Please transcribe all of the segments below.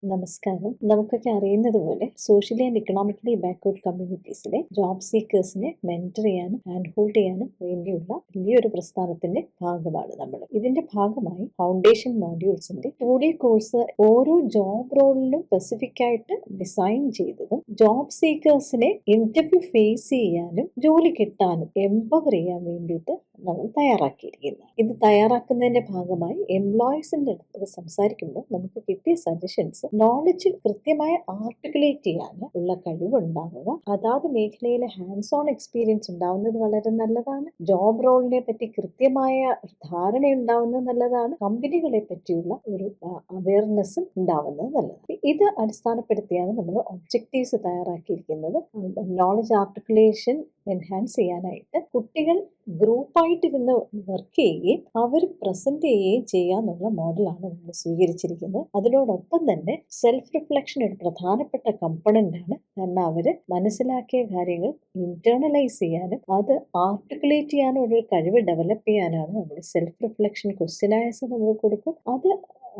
നമസ്കാരം. നമുക്കൊക്കെ അറിയുന്നതുപോലെ സോഷ്യലി ആൻഡ് ഇക്കണോമിക്കലി ബാക്ക്വേർഡ് കമ്മ്യൂണിറ്റീസിലെ ജോബ് സീക്കേഴ്സിനെ മെന്റർ ചെയ്യാനും ഹാൻഡ് ഹോൾഡ് ചെയ്യാനും വേണ്ടിയുള്ള വലിയൊരു പ്രസ്ഥാനത്തിന്റെ ഭാഗമാണ് നമ്മൾ. ഇതിന്റെ ഭാഗമായി ഫൗണ്ടേഷൻ മോഡ്യൂൾസിന്റെ 2D കോഴ്സ് ഓരോ ജോബ് റോളിലും സ്പെസിഫിക് ആയിട്ട് ഡിസൈൻ ചെയ്തതും ജോബ് സീക്കേഴ്സിനെ ഇന്റർവ്യൂ ഫേസ് ചെയ്യാനും ജോലി കിട്ടാനും എംപവർ ചെയ്യാൻ വേണ്ടിയിട്ട് നമ്മൾ തയ്യാറാക്കിയിരിക്കുന്നത്. ഇത് തയ്യാറാക്കുന്നതിന്റെ ഭാഗമായി എംപ്ലോയീസിന്റെ അടുത്ത് സംസാരിക്കുമ്പോൾ നമുക്ക് കിട്ടിയ സജഷൻസ് നോളജ് കൃത്യമായി ആർട്ടിക്കുലേറ്റ് ചെയ്യാൻ ഉള്ള കഴിവുണ്ടാവുക, അതാത് മേഖലയിലെ ഹാൻഡ്സ് ഓൺ എക്സ്പീരിയൻസ് ഉണ്ടാവുന്നത് വളരെ നല്ലതാണ്. ജോബ് റോളിനെ പറ്റി കൃത്യമായ ധാരണ ഉണ്ടാവുന്നത് നല്ലതാണ്. കമ്പനികളെ പറ്റിയുള്ള ഒരു അവയർനെസ്സും ഉണ്ടാവുന്നത് നല്ലതാണ്. ഇത് അടിസ്ഥാനപ്പെടുത്തിയാണ് നമ്മൾ ഒബ്ജക്റ്റീവ്സ് തയ്യാറാക്കിയിരിക്കുന്നത്. നോളജ് ആർട്ടിക്കുലേഷൻ എൻഹാൻസ് ചെയ്യാനായിട്ട് കുട്ടികൾ ഗ്രൂപ്പായിട്ടിരുന്ന് വർക്ക് ചെയ്യുകയും അവർ പ്രസന്റ് ചെയ്യുകയും ചെയ്യാന്നുള്ള മോഡലാണ് നമ്മൾ സ്വീകരിച്ചിരിക്കുന്നത്. അതിനോടൊപ്പം തന്നെ സെൽഫ് റിഫ്ലക്ഷൻ ഒരു പ്രധാനപ്പെട്ട കമ്പണന്റ് ആണ്. കാരണം അവര് മനസ്സിലാക്കിയ കാര്യങ്ങൾ ഇന്റേണലൈസ് ചെയ്യാനും അത് ആർട്ടിക്കുലേറ്റ് ചെയ്യാനും ഒരു കഴിവ് ഡെവലപ്പ് ചെയ്യാനാണ് നമ്മൾ സെൽഫ് റിഫ്ലക്ഷൻ ക്വസ്റ്റ്യനേഴ്സ് നമ്മൾ കൊടുക്കും. അത്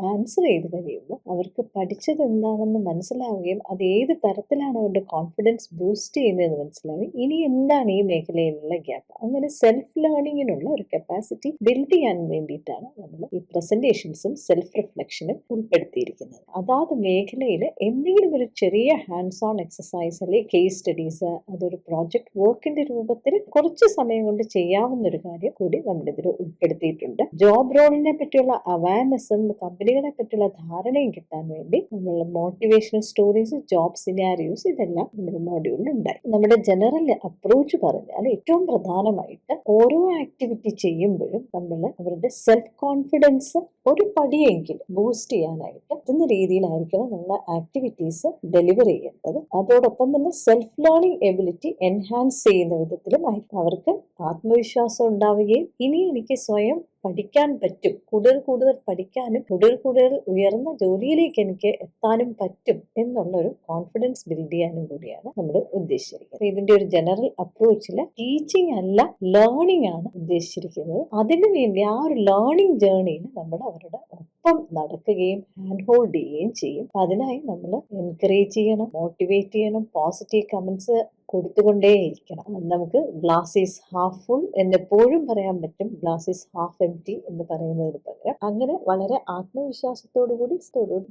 ആൻസർ ചെയ്ത് കഴിയുമ്പോൾ അവർക്ക് പഠിച്ചത് എന്താണെന്ന് മനസ്സിലാവുകയും അത് ഏത് തരത്തിലാണ് അവരുടെ കോൺഫിഡൻസ് ബൂസ്റ്റ് ചെയ്യുന്നതെന്ന് മനസ്സിലാവുകയും ഇനി എന്താണ് ഈ മേഖലയിലുള്ള ഗ്യാപ്പ്, അങ്ങനെ സെൽഫ് ലേണിങ്ങിനുള്ള ഒരു കപ്പാസിറ്റി ബിൽഡ് ചെയ്യാൻ വേണ്ടിയിട്ടാണ് നമ്മൾ ഈ പ്രസന്റേഷൻസും സെൽഫ് റിഫ്ലക്ഷനും ഉൾപ്പെടുത്തിയിരിക്കുന്നത്. അതാത് മേഖലയിൽ എന്തെങ്കിലും ഒരു ചെറിയ ഹാൻഡ്സ് ഓൺ എക്സസൈസ് അല്ലെങ്കിൽ കേസ് സ്റ്റഡീസ്, അതൊരു പ്രോജക്ട് വർക്കിന്റെ രൂപത്തിൽ കുറച്ച് സമയം കൊണ്ട് ചെയ്യാവുന്ന ഒരു കാര്യം കൂടി നമ്മളിതിൽ ഉൾപ്പെടുത്തിയിട്ടുണ്ട്. ജോബ് റോളിനെ പറ്റിയുള്ള അവയർനെസ്സും കമ്പനികളെ പറ്റിയുള്ള ധാരണയും കിട്ടാൻ വേണ്ടി നമ്മൾ മോട്ടിവേഷണൽ സ്റ്റോറീസ്, ജോബ് സിനാരിയോസ് ഇതെല്ലാം നമ്മുടെ മോഡ്യൂളിൽ ഉണ്ടായി. നമ്മുടെ ജനറൽ അപ്രോച്ച് പറഞ്ഞാൽ ഏറ്റവും പ്രധാനമായിട്ട് ഓരോ ആക്ടിവിറ്റി ചെയ്യുമ്പോഴും നമ്മൾ അവരുടെ സെൽഫ് കോൺഫിഡൻസ് ഒരു പടിയെങ്കിലും ബൂസ്റ്റ് ചെയ്യാനായിട്ട് പറ്റുന്ന രീതിയിലായിരിക്കണം നമ്മൾ ആക്ടിവിറ്റീസ് ഡെലിവർ ചെയ്യേണ്ടത്. അതോടൊപ്പം തന്നെ സെൽഫ് ലേണിംഗ് എബിലിറ്റി എൻഹാൻസ് ചെയ്യുന്ന വിധത്തിലും അവർക്ക് ആത്മവിശ്വാസം ഉണ്ടാവുകയും ഇനി എനിക്ക് സ്വയം പഠിക്കാൻ പറ്റും, കൂടുതൽ പഠിക്കാനും കൂടുതൽ ഉയർന്ന ജോലിയിലേക്ക് എനിക്ക് എത്താനും പറ്റും എന്നുള്ളൊരു കോൺഫിഡൻസ് ബിൽഡ് ചെയ്യാനും കൂടിയാണ് നമ്മൾ ഉദ്ദേശിച്ചിരിക്കുന്നത്. ഇതിന്റെ ഒരു ജനറൽ അപ്രോച്ചിൽ ടീച്ചിങ് അല്ല ലേണിംഗ് ആണ് ഉദ്ദേശിച്ചിരിക്കുന്നത്. അതിനു വേണ്ടി ആ ഒരു ലേണിംഗ് ജേർണിയിൽ നമ്മൾ അവരുടെ ഒപ്പം നടക്കുകയും ഹാൻഡ് ഹോൾഡ് ചെയ്യുകയും ചെയ്യും. അതിനായി നമ്മൾ എൻകറേജ് ചെയ്യണം, മോട്ടിവേറ്റ് ചെയ്യണം, പോസിറ്റീവ് കമന്റ്സ് കൊടുത്തുകൊണ്ടേയിരിക്കണം. നമുക്ക് ഗ്ലാസ് ഈസ് ഹാഫ് ഫുൾ എന്നെപ്പോഴും പറയാൻ പറ്റും, glass is half empty എന്ന് പറയുന്നതിന് പകരം അങ്ങനെ വളരെ ആത്മവിശ്വാസത്തോടു കൂടി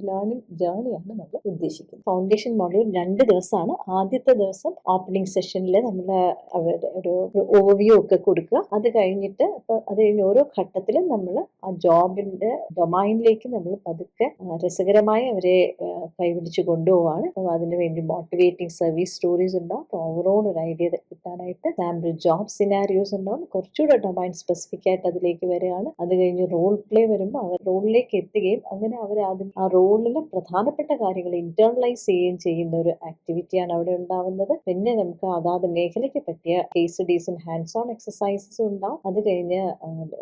ലേണിംഗ് ജേർണിയാണ് നമ്മൾ ഉദ്ദേശിക്കുന്നത്. ഫൗണ്ടേഷൻ മോഡ്യൂൾ 2 ദിവസമാണ്. ആദ്യത്തെ ദിവസം ഓപ്പണിംഗ് സെഷനിൽ നമ്മൾ അവരുടെ ഒരു ഓവർവ്യൂ ഒക്കെ കൊടുക്കുക. അത് കഴിഞ്ഞിട്ട് അത് കഴിഞ്ഞ് ഓരോ ഘട്ടത്തിലും നമ്മൾ ആ ജോബിന്റെ ഡൊമൈനിലേക്ക് നമ്മൾ പതുക്കെ രസകരമായി അവരെ കൈപിടിച്ച് കൊണ്ടുപോവാണ്. അതിനുവേണ്ടി മോട്ടിവേറ്റിംഗ് സർവീസ് സ്റ്റോറീസ് ഉണ്ടാവും. ഓവറോൾ ഒരു ഐഡിയ കിട്ടാനായിട്ട് സാമ്പിൾ ജോബ് സിനാരിയോസ് ഉണ്ടാവും. കുറച്ചുകൂടെ ഡൊമൈൻ സ്പെസിഫിക് ആയിട്ട് അതിലേക്ക് വരികയാണ്. അത് കഴിഞ്ഞ് റോൾ പ്ലേ വരുമ്പോൾ അവർ റോളിലേക്ക് എത്തുകയും അങ്ങനെ അവർ ആദ്യം ആ റോളിലെ പ്രധാനപ്പെട്ട കാര്യങ്ങൾ ഇന്റേണലൈസ് ചെയ്യുകയും ചെയ്യുന്ന ഒരു ആക്ടിവിറ്റിയാണ് അവിടെ ഉണ്ടാവുന്നത്. പിന്നെ നമുക്ക് അതാത് മേഖലയ്ക്ക് പറ്റിയ കേസ് സ്റ്റഡീസും ഹാൻഡ്സ് ഓൺ എക്സസൈസസും ഉണ്ടാവും. അത് കഴിഞ്ഞ്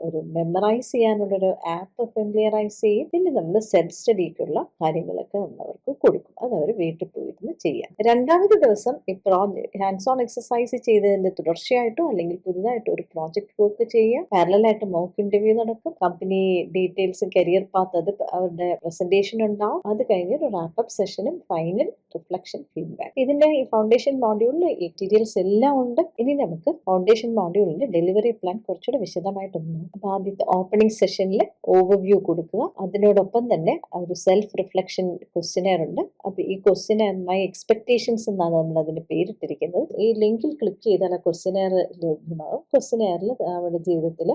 ഒരു മെമ്മറൈസ് ചെയ്യാനുള്ളൊരു ആപ്പ് ഫെമിലിയറൈസ് ചെയ്യും. പിന്നെ നമ്മൾ സെൽഫ് സ്റ്റഡിക്കുള്ള കാര്യങ്ങളൊക്കെ നമ്മൾ അവർക്ക് കൊടുക്കും. അത് അവർ വീട്ടിൽ പോയിരുന്ന് ചെയ്യാം. രണ്ടാമത്തെ ദിവസം ഈ ഹാൻഡ്സ് ഓൺ എക്സസൈസ് ചെയ്തതിന്റെ തുടർച്ചയായിട്ടോ അല്ലെങ്കിൽ പുതുതായിട്ടോ ഒരു പ്രോജക്ട് വർക്ക് ചെയ്യുക. പാരലായിട്ട് മോക്ക് ഇന്റർവ്യൂ നടക്കും. കമ്പനി ഡീറ്റെയിൽസ്, കരിയർ പാത്ത്, അത് അവരുടെ പ്രസന്റേഷൻ ഉണ്ടാവും. അത് കഴിഞ്ഞ് ഒരു റാപ്പപ്പ് സെഷനും ഫൈനൽ റിഫ്ലക്ഷൻ ഫീഡ്ബാക്ക്. ഇതിന്റെ ഈ ഫൗണ്ടേഷൻ മോഡ്യൂളിൽ മെറ്റീരിയൽസ് എല്ലാം ഉണ്ട്. ഇനി നമുക്ക് ഫൗണ്ടേഷൻ മോഡ്യൂളിന്റെ ഡെലിവറി പ്ലാൻ കുറച്ചുകൂടെ വിശദമായിട്ടൊന്നും. അപ്പൊ ആദ്യത്തെ ഓപ്പണിംഗ് സെഷനിൽ ഓവർവ്യൂ കൊടുക്കുക. അതിനോടൊപ്പം തന്നെ ഒരു സെൽഫ് റിഫ്ലക്ഷൻ ക്വസ്റ്റ്യനെയർ ഉണ്ട്. അപ്പൊ ഈ ക്വസ്റ്റ്യനെയർ മൈ എക്സ്പെക്ടേഷൻസ് എന്നാണ് നമ്മൾ അതിന് പേരിട്ടിരിക്കുന്നത്. ഈ ലിങ്കിൽ ക്ലിക്ക് ചെയ്താൽ ആ ക്വസ്റ്റ്യനെയർ ലഭ്യമാകും. ക്വസ്റ്റ്യനെയറിൽ നമ്മുടെ ജീവിതത്തിൽ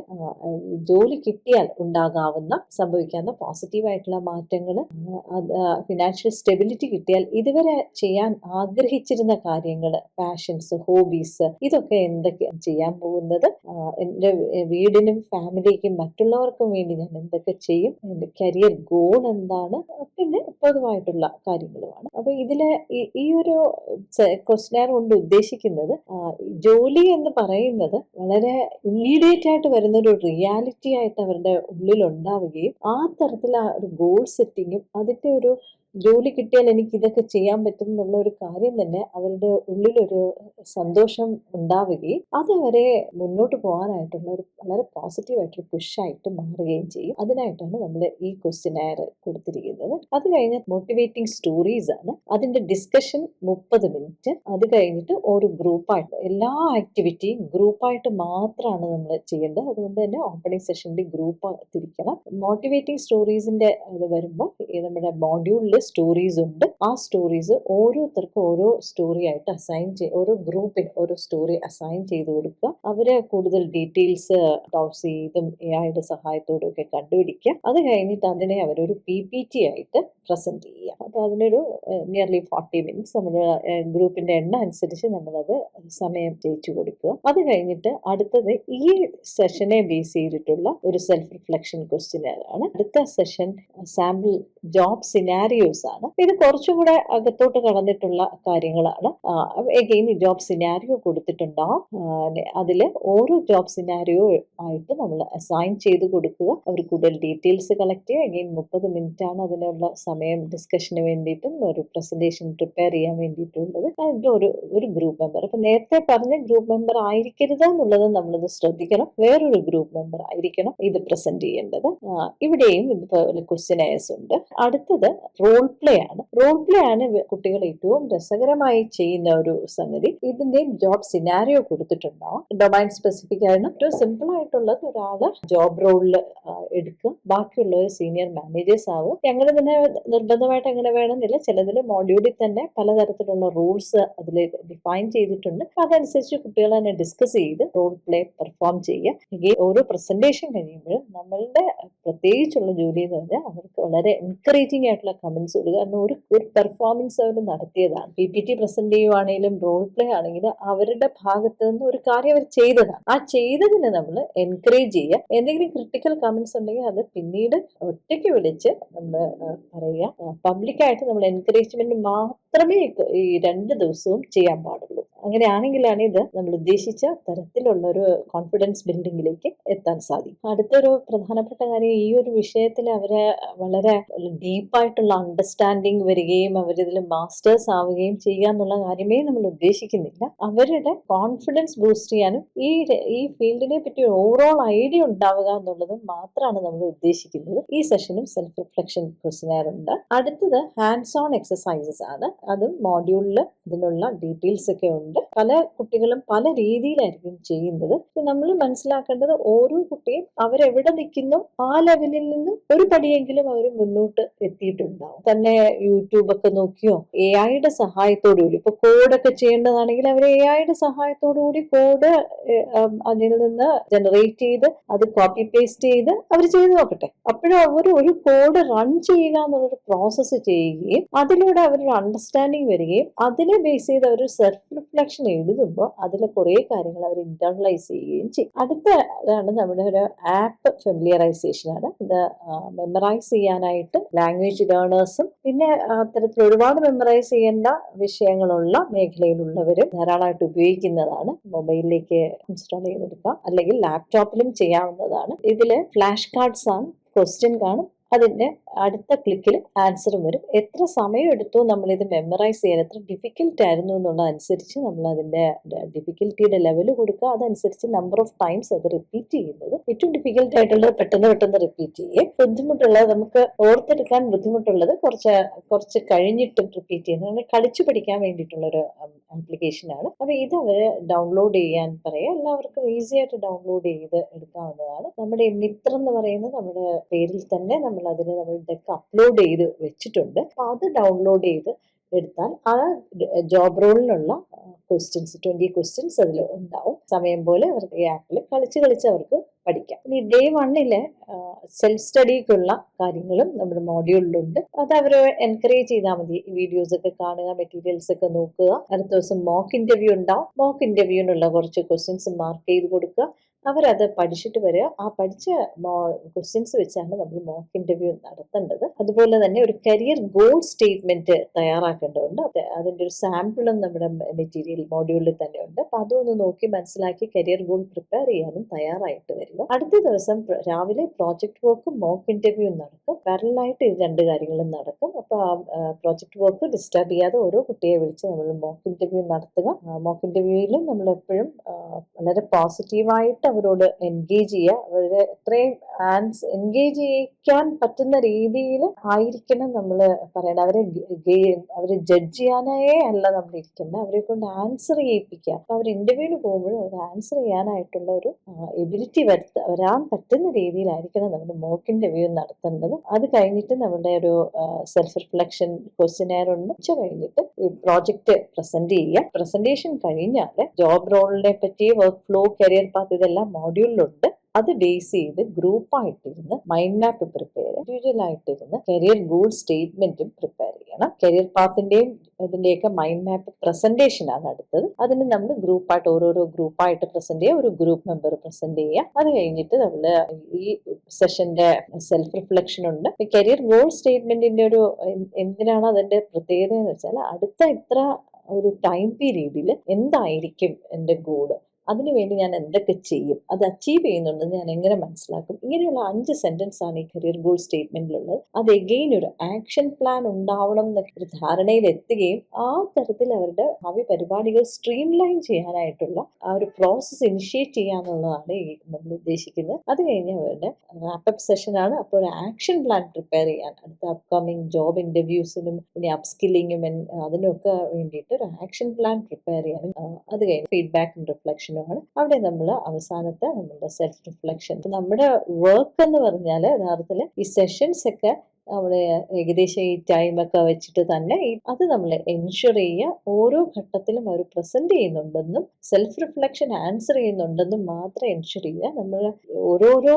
ജോലി കിട്ടിയാൽ ഉണ്ടാകാവുന്ന സംഭവിക്കാവുന്ന പോസിറ്റീവായിട്ടുള്ള മാറ്റങ്ങൾ, ഫിനാൻഷ്യൽ സ്റ്റെബിലിറ്റി കിട്ടിയാൽ ഇതുവരെ ചെയ്യാൻ ആഗ്രഹിച്ചിരുന്ന കാര്യങ്ങൾ, പാഷൻസ്, ഹോബീസ്, ഇതൊക്കെ എന്തൊക്കെ ചെയ്യാൻ പോകുന്നത്, എൻ്റെ വീടിനും ഫാമിലിക്കും മറ്റുള്ളവർക്കും വേണ്ടി ഞാൻ എന്തൊക്കെ ചെയ്യും, എൻ്റെ കരിയർ ഗോൾ എന്താണ്, പിന്നെ പൊതുവായിട്ടുള്ള കാര്യങ്ങളുമാണ്. അപ്പൊ ഇതില് ഈ ഒരു ക്വസ്റ്റ്യനെയർ കൊണ്ട് ഉദ്ദേശിക്കുന്നത് ജോലി എന്ന് പറയുന്നത് വളരെ ഇമ്മീഡിയറ്റ് ആയിട്ട് വരുന്ന ഒരു റിയാലിറ്റി ആയിട്ട് അവരുടെ ഉള്ളിൽ ഉണ്ടാവുകയും ആ തരത്തിൽ ആ ഒരു ഗോൾ സെറ്റിങ്ങും അതിന്റെ ഒരു ജോലി കിട്ടിയാൽ എനിക്ക് ഇതൊക്കെ ചെയ്യാൻ പറ്റും എന്നുള്ള ഒരു കാര്യം തന്നെ അവരുടെ ഉള്ളിലൊരു സന്തോഷം ഉണ്ടാവുകയും അത് അവരെ മുന്നോട്ട് പോകാനായിട്ടുള്ള ഒരു വളരെ പോസിറ്റീവായിട്ടൊരു പുഷായിട്ട് മാറുകയും ചെയ്യും. അതിനായിട്ടാണ് നമ്മൾ ഈ ക്വസ്റ്റ്യനെയർ കൊടുത്തിരിക്കുന്നത്. അത് കഴിഞ്ഞ് മോട്ടിവേറ്റിംഗ് സ്റ്റോറീസ് ആണ്. അതിന്റെ ഡിസ്കഷൻ 30 മിനിറ്റ്. അത് കഴിഞ്ഞിട്ട് ഒരു ഗ്രൂപ്പായിട്ട് എല്ലാ ആക്ടിവിറ്റിയും ഗ്രൂപ്പായിട്ട് മാത്രമാണ് നമ്മൾ ചെയ്യേണ്ടത്. അതുകൊണ്ട് തന്നെ ഓപ്പണിംഗ് സെഷനിൽ ഗ്രൂപ്പ് തിരിക്കണം. മോട്ടിവേറ്റിംഗ് സ്റ്റോറീസിന്റെ ഇത് വരുമ്പോൾ നമ്മുടെ മോഡ്യൂളിൽ സ്റ്റോറീസ് ഉണ്ട്. ആ സ്റ്റോറീസ് ഓരോരുത്തർക്കും ഓരോ സ്റ്റോറി ആയിട്ട് ഓരോ ഗ്രൂപ്പിന് ഓരോ സ്റ്റോറി അസൈൻ ചെയ്ത് കൊടുക്കുക. അവര് കൂടുതൽ ഡീറ്റെയിൽസ് ടോസ് ചെയ്തും എഐയുടെ സഹായത്തോടും ഒക്കെ കണ്ടുപിടിക്കുക. അത് കഴിഞ്ഞിട്ട് അതിനെ അവരൊരു PPT ആയിട്ട് പ്രസന്റ് ചെയ്യുക. അപ്പൊ അതിനൊരു നിയർലി 40 മിനിറ്റ്സ് നമ്മുടെ ഗ്രൂപ്പിന്റെ എണ്ണം അനുസരിച്ച് നമ്മളത് സമയം ജയിച്ചു കൊടുക്കുക. അത് കഴിഞ്ഞിട്ട് അടുത്തത് ഈ സെഷനെ ബേസ് ചെയ്തിട്ടുള്ള ഒരു സെൽഫ് റിഫ്ലക്ഷൻ ക്വസ്റ്റ്യൻ ആണ്. അടുത്ത സെഷൻ സാമ്പിൾ ജോബ് സിനാരിയോസ് ആണ്. ഇത് കുറച്ചും കൂടെ അകത്തോട്ട് കടന്നിട്ടുള്ള കാര്യങ്ങളാണ്. എഗെയിൻ ജോബ് സിനാരിയോ കൊടുത്തിട്ടുണ്ടാവും. അതിൽ ഓരോ ജോബ് സിനാരിയോ ആയിട്ട് നമ്മൾ അസൈൻ ചെയ്ത് കൊടുക്കുക. അവർ കൂടുതൽ ഡീറ്റെയിൽസ് കളക്ട് ചെയ്യുക. എഗെയിൻ 30 മിനിറ്റ് ആണ് അതിനുള്ള സമയം ഡിസ്കഷന് വേണ്ടിയിട്ടും ഒരു പ്രസന്റേഷൻ പ്രിപ്പയർ ചെയ്യാൻ വേണ്ടിയിട്ടുള്ളത്. അതിന്റെ ഒരു ഗ്രൂപ്പ് മെമ്പർ. അപ്പൊ നേരത്തെ പറഞ്ഞ ഗ്രൂപ്പ് മെമ്പർ ആയിരിക്കരുത് എന്നുള്ളത് നമ്മളിത് ശ്രദ്ധിക്കണം. വേറൊരു ഗ്രൂപ്പ് മെമ്പർ ആയിരിക്കണം ഇത് പ്രസന്റ് ചെയ്യേണ്ടത്. ഇവിടെയും ഇതുപോലെ ക്വസ്റ്റ്യനേഴ്സ് ഉണ്ട്. അടുത്തത് റോൾ പ്ലേ ആണ്. റോൾ പ്ലേ ആണ് കുട്ടികൾ ഏറ്റവും രസകരമായി ചെയ്യുന്ന ഒരു സംഗതി. ഇതിന്റെ ജോബ് സിനാരിയോ കൊടുത്തിട്ടുണ്ടാവും. ഡൊമൈൻ സ്പെസിഫിക് ആണ്. ഏറ്റവും സിമ്പിൾ ആയിട്ടുള്ളത് ഒരാള് ജോബ് റോളിൽ എടുക്കും, ബാക്കിയുള്ളവർ സീനിയർ മാനേജേഴ്സ് ആവും. ഞങ്ങൾ തന്നെ നിർബന്ധമായിട്ട് അങ്ങനെ വേണമെന്നില്ല. ചിലതിൽ മോഡ്യൂളിൽ തന്നെ പലതരത്തിലുള്ള റൂൾസ് അതിൽ ഡിഫൈൻ ചെയ്തിട്ടുണ്ട്. അതനുസരിച്ച് കുട്ടികൾ തന്നെ ഡിസ്കസ് ചെയ്ത് റോൾ പ്ലേ പെർഫോം ചെയ്യുക. ഓരോ പ്രസന്റേഷൻ കഴിയുമ്പോഴും നമ്മളുടെ പ്രത്യേകിച്ചുള്ള ജോലി എന്ന് പറഞ്ഞാൽ അവർക്ക് വളരെ എൻകറേജിങ് ആയിട്ടുള്ള കമന്റ്സ് കൊടുക്കുക. കാരണം ഒരു പെർഫോമൻസ് അവർ നടത്തിയതാണ്. PPT പ്രസന്റ് ചെയ്യുവാണെങ്കിലും റോൾ പ്ലേ ആണെങ്കിലും അവരുടെ ഭാഗത്ത് നിന്ന് ഒരു കാര്യം അവർ ചെയ്തതാണ്. ആ ചെയ്തതിന് നമ്മൾ എൻകറേജ് ചെയ്യുക. എന്തെങ്കിലും ക്രിട്ടിക്കൽ കമന്റ്സ് ഉണ്ടെങ്കിൽ അത് പിന്നീട് ഒറ്റയ്ക്ക് വിളിച്ച് നമ്മൾ പറയുക. പബ്ലിക്കായിട്ട് നമ്മൾ എൻകറേജ്മെന്റ് മാത്രമേ ഈ 2 ദിവസവും ചെയ്യാൻ പാടുള്ളൂ. അങ്ങനെയാണെങ്കിലാണ് ഇത് നമ്മൾ ഉദ്ദേശിച്ച തരത്തിലുള്ള ഒരു കോൺഫിഡൻസ് ബിൽഡിങ്ങിലേക്ക് എത്താൻ സാധിക്കും. അടുത്തൊരു പ്രധാനപ്പെട്ട കാര്യം, ഈ ഒരു വിഷയത്തിൽ അവരെ വളരെ ഡീപ്പായിട്ടുള്ള അണ്ടർസ്റ്റാൻഡിങ് വരികയും അവരിതിൽ മാസ്റ്റേഴ്സ് ആവുകയും ചെയ്യുക എന്നുള്ള കാര്യമേ നമ്മൾ ഉദ്ദേശിക്കുന്നില്ല. അവരുടെ കോൺഫിഡൻസ് ബൂസ്റ്റ് ചെയ്യാനും ഈ ഫീൽഡിനെ പറ്റി ഓവറോൾ ഐഡിയ ഉണ്ടാവുക എന്നുള്ളതും മാത്രമാണ് നമ്മൾ ഉദ്ദേശിക്കുന്നത്. ഈ സെഷനും സെൽഫ് റിഫ്ലക്ഷൻ ക്വസ്റ്റ്യനെയർ ഉണ്ട്. അടുത്തത് ഹാൻഡ്സ് ഓൺ എക്സസൈസസ് ആണ്. അതും മോഡ്യൂളിൽ ഇതിനുള്ള ഡീറ്റെയിൽസ് ഒക്കെ ഉണ്ട്. പല കുട്ടികളും പല രീതിയിലായിരിക്കും ചെയ്യുന്നത്. നമ്മൾ മനസ്സിലാക്കേണ്ടത് ഓരോ കുട്ടിയും അവരെവിടെ നിൽക്കുന്നു ആ ലെവലിൽ നിന്നും ഒരു പടിയെങ്കിലും അവർ മുന്നോട്ട് എത്തിയിട്ടുണ്ടാവും. തന്നെ യൂട്യൂബ് ഒക്കെ നോക്കിയോ AI സഹായത്തോടുകൂടി ഇപ്പൊ കോഡൊക്കെ ചെയ്യേണ്ടതാണെങ്കിൽ അവർ AI സഹായത്തോടുകൂടി കോഡ് അതിൽ നിന്ന് ജനറേറ്റ് ചെയ്ത് അത് കോപ്പി പേസ്റ്റ് ചെയ്ത് അവർ ചെയ്ത് നോക്കട്ടെ. അപ്പോഴും അവർ ഒരു കോഡ് റൺ ചെയ്യുക എന്നുള്ളൊരു പ്രോസസ്സ് ചെയ്യുകയും അതിലൂടെ അവരൊരു അണ്ടർസ്റ്റാൻഡിങ് വരികയും അതിനെ ബേസ് ചെയ്ത് അവർ സെൽഫ് റിഫ്ലക്ഷൻ എഴുതുമ്പോൾ അതിലെ കുറെ കാര്യങ്ങൾ അവർ ഇന്റർണലൈസ് ചെയ്യുകയും ചെയ്യും. അടുത്തതാണ് നമ്മുടെ ഒരു ആപ്പ് ഫെമിലിയറൈസേഷൻ ആണ്. ഇത് മെമ്മറൈസ് ചെയ്യാനായിട്ട് ലാംഗ്വേജ് ലേണേഴ്സും പിന്നെ അത്തരത്തിൽ ഒരുപാട് മെമ്മറൈസ് ചെയ്യേണ്ട വിഷയങ്ങളുള്ള മേഖലയിലുള്ളവരും ധാരാളമായിട്ട് ഉപയോഗിക്കുന്നതാണ്. മൊബൈലിലേക്ക് ഇൻസ്റ്റാൾ ചെയ്തെടുക്കാം, അല്ലെങ്കിൽ ലാപ്ടോപ്പിലും ചെയ്യാവുന്നതാണ്. ഇതില് ഫ്ലാഷ് കാർഡ്സ് ആണ്. ക്വസ്റ്റ്യൻ കാണും, അതിന്റെ അടുത്ത ക്ലിക്കിൽ ആൻസറും വരും. എത്ര സമയം എടുത്തു നമ്മളിത് മെമ്മറൈസ് ചെയ്യാൻ, എത്ര ഡിഫിക്കൽട്ട് ആയിരുന്നു എന്നുള്ളതനുസരിച്ച് നമ്മൾ അതിന്റെ ഡിഫിക്കൽട്ടിയുടെ ലെവൽ കൊടുക്കുക. അതനുസരിച്ച് നമ്പർ ഓഫ് ടൈംസ് അത് റിപ്പീറ്റ് ചെയ്യുന്നത്. ഏറ്റവും ഡിഫിക്കൽട്ട് ആയിട്ടുള്ളത് പെട്ടെന്ന് റിപ്പീറ്റ് ചെയ്യും. ബുദ്ധിമുട്ടുള്ളത് നമുക്ക് ഓർത്തെടുക്കാൻ ബുദ്ധിമുട്ടുള്ളത് കുറച്ച് കഴിഞ്ഞിട്ടും റിപ്പീറ്റ് ചെയ്യുന്നത്. നമ്മൾ കളിച്ചു പഠിക്കാൻ വേണ്ടിയിട്ടുള്ള ഒരു ആപ്ലിക്കേഷൻ ആണ്. അപ്പൊ ഇത് അവര് ഡൗൺലോഡ് ചെയ്യാൻ പറയാം. എല്ലാവർക്കും ഈസി ആയിട്ട് ഡൗൺലോഡ് ചെയ്ത് എടുക്കാവുന്നതാണ്. നമ്മുടെ മിത്രം എന്ന് പറയുന്നത് നമ്മുടെ പേരിൽ തന്നെ നമ്മൾ ഇതൊക്കെ അപ്ലോഡ് ചെയ്ത് വെച്ചിട്ടുണ്ട്. അപ്പൊ അത് ഡൗൺലോഡ് ചെയ്ത് എടുത്താൽ ആ ജോബ് റോളിനുള്ള ക്വസ്റ്റ്യൻസ് 20 ക്വസ്റ്റ്യൻസ് അതിൽ ഉണ്ടാവും. സമയം പോലെ അവർക്ക് ഈ ആപ്പിൽ കളിച്ച് അവർക്ക് പഠിക്കാം. ഇനി ഡേ 1 സെൽഫ് സ്റ്റഡിക്കുള്ള കാര്യങ്ങളും നമ്മുടെ മോഡ്യൂളിലുണ്ട്. അത് അവർ എൻകറേജ് ചെയ്താൽ മതി. വീഡിയോസ് ഒക്കെ കാണുക, മെറ്റീരിയൽസ് ഒക്കെ നോക്കുക. അടുത്ത ദിവസം മോക്ക് ഇന്റർവ്യൂ ഉണ്ടാവും. മോക്ക് ഇന്റർവ്യൂവിനുള്ള കുറച്ച് ക്വസ്റ്റ്യൻസ് മാർക്ക് ചെയ്ത് കൊടുക്കുക. അവരത് പഠിച്ചിട്ട് വരിക. ആ പഠിച്ച ക്വസ്റ്റ്യൻസ് വെച്ചാണ് നമ്മൾ മോക്ക് ഇന്റർവ്യൂ നടത്തേണ്ടത്. അതുപോലെ തന്നെ ഒരു കരിയർ ഗോൾ സ്റ്റേറ്റ്മെന്റ് തയ്യാറാക്കേണ്ടതുണ്ട്. അതിന്റെ ഒരു സാമ്പിളും നമ്മുടെ മെറ്റീരിയൽ മോഡ്യൂളിൽ തന്നെ ഉണ്ട്. അപ്പൊ അതൊന്ന് നോക്കി മനസ്സിലാക്കി കരിയർ ഗോൾ പ്രിപ്പയർ ചെയ്യാനും തയ്യാറായിട്ട് വരിക. അടുത്ത ദിവസം രാവിലെ പ്രോജക്ട് വർക്കും മോക്ക് ഇന്റർവ്യൂ നടക്കും. പാരലായിട്ട് ഇത് രണ്ട് കാര്യങ്ങളും നടക്കും. അപ്പൊ പ്രോജക്ട് വർക്ക് ഡിസ്റ്റർബ് ചെയ്യാതെ ഓരോ കുട്ടിയെ വിളിച്ച് നമ്മൾ മോക്ക് ഇന്റർവ്യൂ നടത്തുക. മോക്ക് ഇന്റർവ്യൂവിലും നമ്മൾ എപ്പോഴും വളരെ പോസിറ്റീവായിട്ട് അവരോട് എൻഗേജ് ചെയ്യുക. അവരെ എത്രയും എൻഗേജ് ചെയ്യിക്കാൻ പറ്റുന്ന രീതിയിൽ ആയിരിക്കണം നമ്മൾ പറയണം. അവരെ ജഡ്ജ് ചെയ്യാനേ അല്ല നമ്മൾ ഇരിക്കുന്നത്, അവരെ കൊണ്ട് ആൻസർ ചെയ്യിപ്പിക്കുക. അപ്പൊ അവർ ഇന്റർവ്യൂവിന് പോകുമ്പോഴും അവർ ആൻസർ ചെയ്യാനായിട്ടുള്ള ഒരു എബിലിറ്റി വരാൻ പറ്റുന്ന രീതിയിലായിരിക്കണം നമ്മൾ മോക്ക് ഇന്റർവ്യൂ നടത്തേണ്ടത്. അത് കഴിഞ്ഞിട്ട് നമ്മുടെ ഒരു സെൽഫ് റിഫ്ലക്ഷൻ ക്വസ്റ്റ്യനെയർ ഉണ്ട്. ഉച്ച കഴിഞ്ഞിട്ട് ഈ പ്രോജക്റ്റ് പ്രസന്റ് ചെയ്യുക. പ്രസന്റേഷൻ കഴിഞ്ഞാൽ ജോബ് റോളിനെ പറ്റി, വർക്ക് ഫ്ലോ, കരിയർ പാത്ത് ഇതെല്ലാം മോഡ്യൂളിലുണ്ട്. അത് ബേസ് ചെയ്ത് ഗ്രൂപ്പായിട്ടിരുന്ന് മൈൻഡ് മാപ്പ് പ്രിപ്പയർ ചെയ്യുക. ഇൻഡിവിജ്വൽ ആയിട്ടിരുന്ന് കരിയർ ഗോൾ സ്റ്റേറ്റ്മെന്റും പ്രിപ്പയർ ചെയ്യണം. കരിയർ പാത്തിന്റെയും ഇതിന്റെയൊക്കെ മൈൻഡ് മാപ്പ് പ്രസന്റേഷൻ ആണ് അടുത്തത്. അതിന് നമ്മൾ ഗ്രൂപ്പായിട്ട് ഓരോരോ ഗ്രൂപ്പായിട്ട് പ്രസന്റ് ചെയ്യുക. ഒരു ഗ്രൂപ്പ് മെമ്പർ പ്രസന്റ് ചെയ്യുക. അത് കഴിഞ്ഞിട്ട് നമ്മൾ ഈ സെഷന്റെ സെൽഫ് റിഫ്ലക്ഷൻ ഉണ്ട്. കരിയർ ഗോൾ സ്റ്റേറ്റ്മെന്റിന്റെ ഒരു എന്തിനാണ് അതിന്റെ പ്രത്യേകത എന്ന് വെച്ചാൽ അടുത്ത ഇത്ര ഒരു ടൈം പീരീഡിൽ എന്തായിരിക്കും എൻ്റെ ഗോള്, അതിനുവേണ്ടി ഞാൻ എന്തൊക്കെ ചെയ്യും, അത് അച്ചീവ് ചെയ്യുന്നുണ്ടെന്ന് ഞാൻ എങ്ങനെ മനസ്സിലാക്കും, ഇങ്ങനെയുള്ള 5 സെന്റൻസ് ആണ് ഈ കരിയർ ഗോൾ സ്റ്റേറ്റ്മെന്റിലുള്ളത്. അത് എഗെയിൻ ഒരു ആക്ഷൻ പ്ലാൻ ഉണ്ടാവണം എന്നൊക്കെ ഒരു ധാരണയിൽ എത്തുകയും ആ തരത്തിൽ അവരുടെ ഭാവി പരിപാടികൾ സ്ട്രീം ലൈൻ ചെയ്യാനായിട്ടുള്ള ആ ഒരു പ്രോസസ് ഇനിഷ്യേറ്റ് ചെയ്യാന്നുള്ളതാണ് ഈ നമ്മൾ ഉദ്ദേശിക്കുന്നത്. അത് കഴിഞ്ഞ് അവരുടെ റാപ്പപ്പ് സെഷനാണ്. അപ്പോൾ ഒരു ആക്ഷൻ പ്ലാൻ പ്രിപ്പയർ ചെയ്യാൻ അടുത്ത അപ്കമിങ് ജോബ് ഇന്റർവ്യൂസിനും ഇനി അപ്സ്കില്ലിങ്ങും അതിനൊക്കെ വേണ്ടിയിട്ട് ഒരു ആക്ഷൻ പ്ലാൻ പ്രിപ്പയർ ചെയ്യാനും അത് കഴിഞ്ഞ് ഫീഡ്ബാക്കും റിഫ്ലക്ഷനും ആണ്. അവിടെ നമ്മൾ അവസാനത്തെ നമ്മളുടെ സെൽഫ് റിഫ്ലക്ഷൻ. നമ്മുടെ വർക്ക് എന്ന് പറഞ്ഞാൽ യഥാർത്ഥത്തിൽ ഈ സെഷൻസ് ഒക്കെ അവിടെ ഏകദേശം ഈ ടൈമൊക്കെ വെച്ചിട്ട് തന്നെ അത് നമ്മൾ എൻഷുർ ചെയ്യുക. ഓരോ ഘട്ടത്തിലും അവർ പ്രസന്റ് ചെയ്യുന്നുണ്ടെന്നും സെൽഫ് റിഫ്ലക്ഷൻ ആൻസർ ചെയ്യുന്നുണ്ടെന്നും മാത്രം എൻഷുർ ചെയ്യുക. നമ്മൾ ഓരോരോ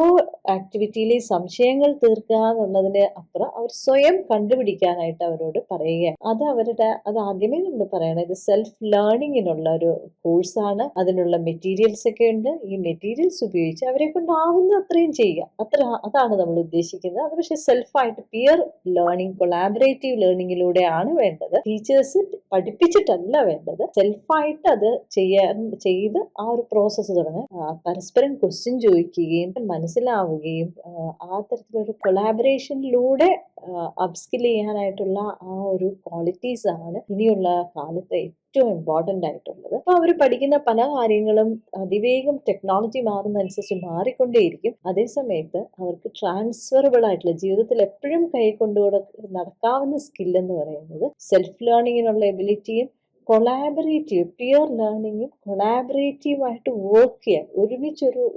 ആക്ടിവിറ്റിയിലെ സംശയങ്ങൾ തീർക്കുക എന്നുള്ളതിന് അപ്പുറം അവർ സ്വയം കണ്ടുപിടിക്കാനായിട്ട് അവരോട് പറയുകയാണ്. അത് ആദ്യമേ നമ്മൾ പറയണം, ഇത് സെൽഫ് ലേണിങ്ങിനുള്ള ഒരു കോഴ്സാണ്. അതിനുള്ള മെറ്റീരിയൽസ് ഒക്കെ ഉണ്ട്. ഈ മെറ്റീരിയൽസ് ഉപയോഗിച്ച് അവരെ കൊണ്ടാവുന്ന അത്രയും ചെയ്യുക. അതാണ് നമ്മൾ ഉദ്ദേശിക്കുന്നത്. അത് പക്ഷെ സെൽഫായിട്ട് പിയർ ലേണിംഗ്, കൊളാബറേറ്റീവ് ലേണിങ്ങിലൂടെയാണ് വേണ്ടത്. ടീച്ചേഴ്സ് പഠിപ്പിച്ചിട്ടല്ല വേണ്ടത്. സെൽഫായിട്ട് അത് ചെയ്ത് ആ ഒരു പ്രോസസ്സ് തുടങ്ങുക. പരസ്പരം ക്വസ്റ്റ്യൻ ചോദിക്കുകയും മനസ്സിലാവുകയും ആ തരത്തിലൊരു കൊളാബറേഷനിലൂടെ അപ്സ്കിൽ ചെയ്യാനായിട്ടുള്ള ആ ഒരു ക്വാളിറ്റീസ് ആണ് ഇനിയുള്ള കാലത്ത് ഏറ്റവും ഇമ്പോർട്ടൻ്റ് ആയിട്ടുള്ളത്. അപ്പൊ അവർ പഠിക്കുന്ന പല കാര്യങ്ങളും അതിവേഗം ടെക്നോളജി മാറുന്നതനുസരിച്ച് മാറിക്കൊണ്ടേയിരിക്കും. അതേസമയത്ത് അവർക്ക് ട്രാൻസ്ഫറബിൾ ആയിട്ടുള്ള ജീവിതത്തിൽ എപ്പോഴും നടക്കാവുന്ന സ്കില്ലെന്ന് പറയുന്നത് സെൽഫ് ലേണിങ്ങിനുള്ള എബിലിറ്റിയും പിയർ ലേണിങ്ങും കൊളാബറേറ്റീവായിട്ട് വർക്ക് ചെയ്യാൻ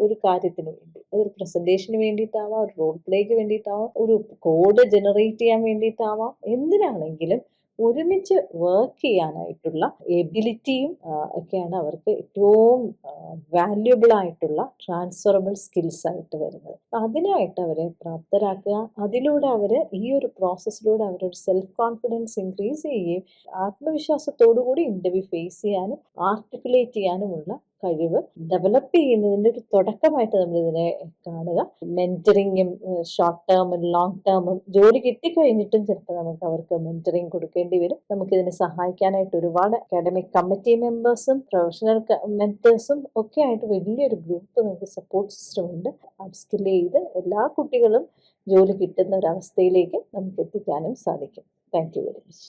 ഒരു കാര്യത്തിന് വേണ്ടി, അതൊരു പ്രസന്റേഷന് വേണ്ടിയിട്ടാവാം, ഒരു റോൾ പ്ലേക്ക് വേണ്ടിയിട്ടാവാം, ഒരു കോഡ് ജനറേറ്റ് ചെയ്യാൻ വേണ്ടിയിട്ടാവാം, എന്തിനാണെങ്കിലും ഒരുമിച്ച് വർക്ക് ചെയ്യാനായിട്ടുള്ള എബിലിറ്റിയും ഒക്കെയാണ് അവർക്ക് ഏറ്റവും വാല്യുബിൾ ആയിട്ടുള്ള ട്രാൻസ്ഫറബിൾ സ്കിൽസ് ആയിട്ട് വരുന്നത്. അതിനായിട്ട് അവരെ പ്രാപ്തരാക്കുക. അതിലൂടെ അവർ ഈ ഒരു പ്രോസസ്സിലൂടെ അവരുടെ സെൽഫ് കോൺഫിഡൻസ് ഇൻക്രീസ് ചെയ്യുകയും ആത്മവിശ്വാസത്തോടു കൂടി ഇന്റർവ്യൂ ഫേസ് ചെയ്യാനും ആർട്ടിക്കുലേറ്റ് ചെയ്യാനുമുള്ള കഴിവ് ഡെവലപ്പ് ചെയ്യുന്നതിൻ്റെ ഒരു തുടക്കമായിട്ട് നമ്മൾ ഇതിനെ കാണുക. മെന്ററിങ്ങും ഷോർട്ട് ടേമും ലോങ് ടേമും ജോലി കിട്ടിക്കഴിഞ്ഞിട്ടും ചിലപ്പോൾ നമുക്ക് അവർക്ക് മെന്ററിങ് കൊടുക്കേണ്ടി വരും. നമുക്കിതിനെ സഹായിക്കാനായിട്ട് ഒരുപാട് അക്കാഡമിക് കമ്മിറ്റി മെമ്പേഴ്സും പ്രൊഫഷണൽ മെന്റേഴ്സും ഒക്കെ ആയിട്ട് വലിയൊരു ഗ്രൂപ്പ് നമുക്ക് സപ്പോർട്ട് സിസ്റ്റം ഉണ്ട്. അപ്സ്കിൽ ചെയ്ത് എല്ലാ കുട്ടികളും ജോലി കിട്ടുന്ന ഒരവസ്ഥയിലേക്ക് നമുക്ക് എത്തിക്കാനും സാധിക്കും. Thank you very much.